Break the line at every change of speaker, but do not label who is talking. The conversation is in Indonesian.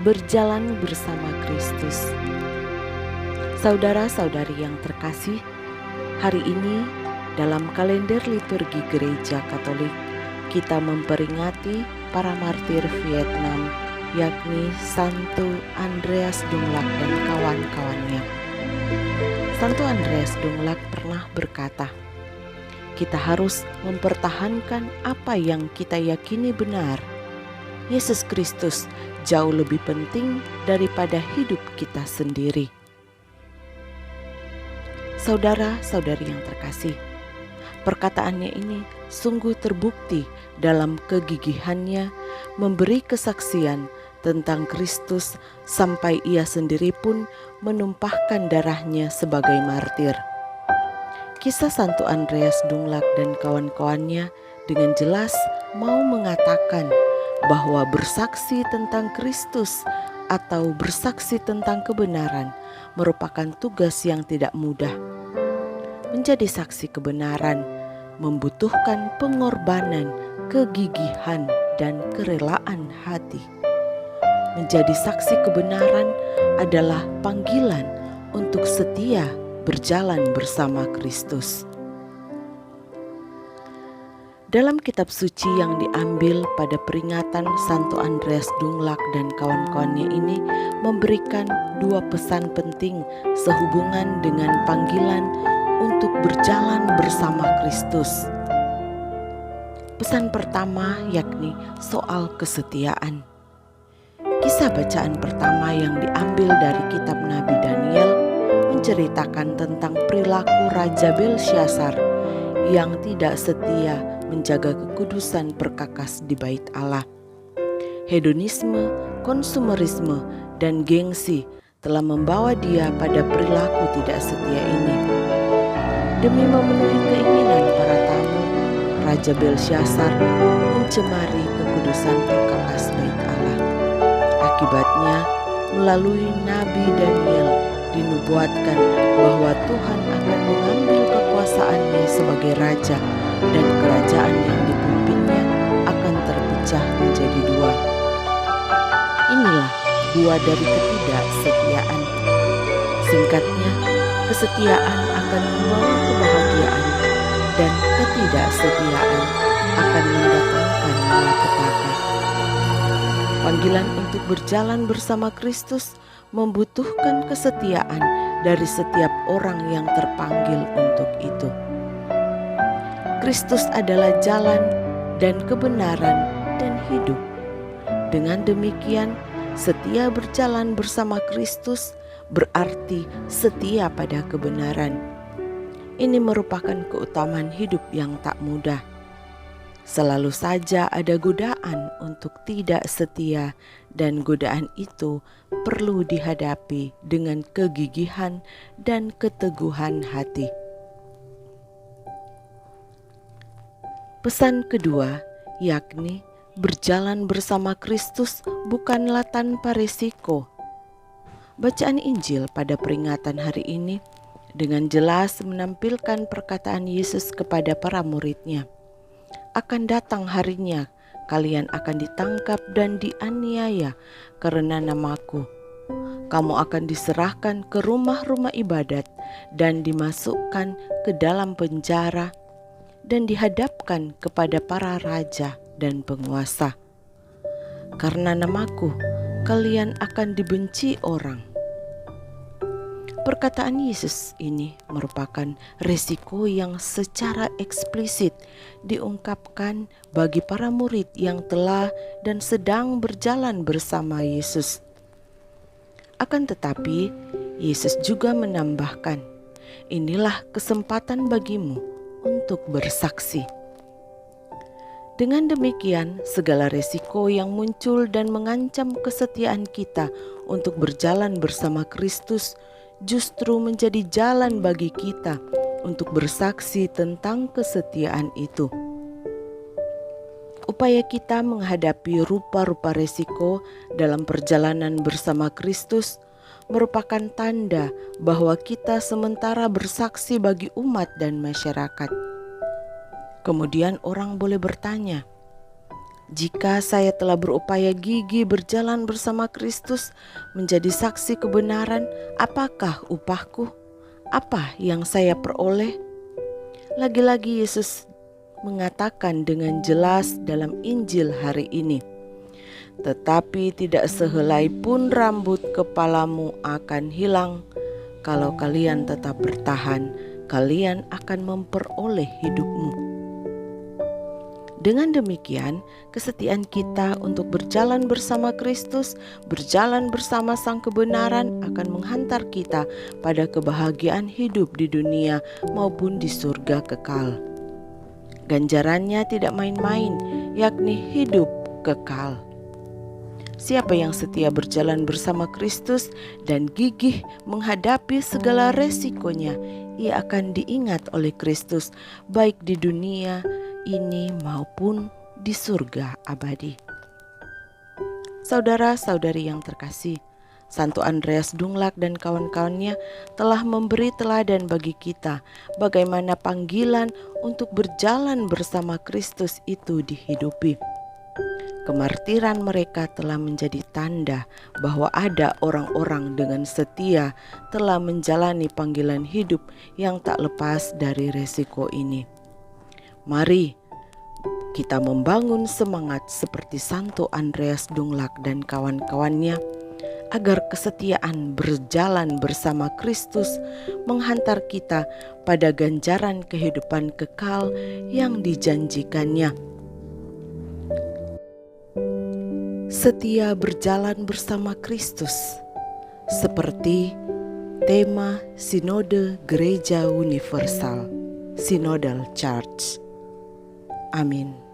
berjalan bersama Kristus. Saudara-saudari yang terkasih, hari ini dalam kalender liturgi Gereja Katolik kita memperingati para martir Vietnam, yakni Santo Andreas Dung Lac dan kawan-kawannya. Santo Andreas Dung Lac pernah berkata, kita harus mempertahankan apa yang kita yakini benar. Yesus Kristus jauh lebih penting daripada hidup kita sendiri. Saudara-saudari yang terkasih, perkataannya ini sungguh terbukti dalam kegigihannya memberi kesaksian tentang Kristus sampai ia sendiri pun menumpahkan darahnya sebagai martir. Kisah Santo Andreas Dung Lac dan kawan-kawannya dengan jelas mau mengatakan bahwa bersaksi tentang Kristus atau bersaksi tentang kebenaran merupakan tugas yang tidak mudah. Menjadi saksi kebenaran membutuhkan pengorbanan, kegigihan, dan kerelaan hati. Menjadi saksi kebenaran adalah panggilan untuk setia berjalan bersama Kristus. Dalam kitab suci yang diambil pada peringatan Santo Andreas Dung Lac dan kawan-kawannya ini memberikan dua pesan penting sehubungan dengan panggilan untuk berjalan bersama Kristus. Pesan pertama yakni soal kesetiaan. Kisah bacaan pertama yang diambil dari kitab Nabi Daniel menceritakan tentang perilaku Raja Belsyazar yang tidak setia menjaga kekudusan perkakas di bait Allah. Hedonisme, konsumerisme, dan gengsi telah membawa dia pada perilaku tidak setia ini. Demi memenuhi keinginan para tamu, Raja Belsyazar mencemari kekudusan perkakas bait Allah. Akibatnya, melalui Nabi Daniel dinubuatkan bahwa Tuhan akan mengambil kekuasaannya sebagai raja dan kerajaan yang dipimpinnya akan terpecah menjadi dua. Inilah buah dari ketidaksetiaan. Singkatnya, kesetiaan akan membawa kebahagiaan dan ketidaksetiaan akan mendatangkan malapetaka. Panggilan untuk berjalan bersama Kristus membutuhkan kesetiaan dari setiap orang yang terpanggil untuk itu. Kristus adalah jalan dan kebenaran dan hidup. Dengan demikian, setia berjalan bersama Kristus berarti setia pada kebenaran. Ini merupakan keutamaan hidup yang tak mudah. Selalu saja ada godaan untuk tidak setia, dan godaan itu perlu dihadapi dengan kegigihan dan keteguhan hati. Pesan kedua yakni berjalan bersama Kristus bukanlah tanpa risiko. Bacaan Injil pada peringatan hari ini dengan jelas menampilkan perkataan Yesus kepada para murid-Nya. Akan datang harinya kalian akan ditangkap dan dianiaya karena namaku. Kamu akan diserahkan ke rumah-rumah ibadat dan dimasukkan ke dalam penjara dan dihadapkan kepada para raja dan penguasa. Karena namaku, kalian akan dibenci orang. Perkataan Yesus ini merupakan risiko yang secara eksplisit diungkapkan bagi para murid yang telah dan sedang berjalan bersama Yesus. Akan tetapi, Yesus juga menambahkan, inilah kesempatan bagimu untuk bersaksi. Dengan demikian, segala risiko yang muncul dan mengancam kesetiaan kita untuk berjalan bersama Kristus justru menjadi jalan bagi kita untuk bersaksi tentang kesetiaan itu. Upaya kita menghadapi rupa-rupa risiko dalam perjalanan bersama Kristus merupakan tanda bahwa kita sementara bersaksi bagi umat dan masyarakat. Kemudian orang boleh bertanya, Jika saya telah berupaya gigih berjalan bersama Kristus menjadi saksi kebenaran, apakah upahku? Apa yang saya peroleh? Lagi-lagi Yesus mengatakan dengan jelas dalam Injil hari ini, tetapi tidak sehelai pun rambut kepalamu akan hilang. Kalau kalian tetap bertahan, kalian akan memperoleh hidupmu. Dengan demikian, kesetiaan kita untuk berjalan bersama Kristus, berjalan bersama Sang Kebenaran akan menghantar kita pada kebahagiaan hidup di dunia maupun di surga kekal. Ganjarannya tidak main-main, yakni hidup kekal. Siapa yang setia berjalan bersama Kristus dan gigih menghadapi segala resikonya, ia akan diingat oleh Kristus baik di dunia ini maupun di surga abadi. Saudara-saudari yang terkasih, Santo Andreas Dunglag dan kawan-kawannya telah memberi teladan bagi kita bagaimana panggilan untuk berjalan bersama Kristus itu dihidupi. Kemartiran mereka telah menjadi tanda bahwa ada orang-orang dengan setia telah menjalani panggilan hidup yang tak lepas dari resiko ini. Mari kita membangun semangat seperti Santo Andreas Dunglag dan kawan-kawannya agar kesetiaan berjalan bersama Kristus menghantar kita pada ganjaran kehidupan kekal yang dijanjikannya. Setia berjalan bersama Kristus seperti tema Sinode Gereja Universal, Synodal Church. Amin.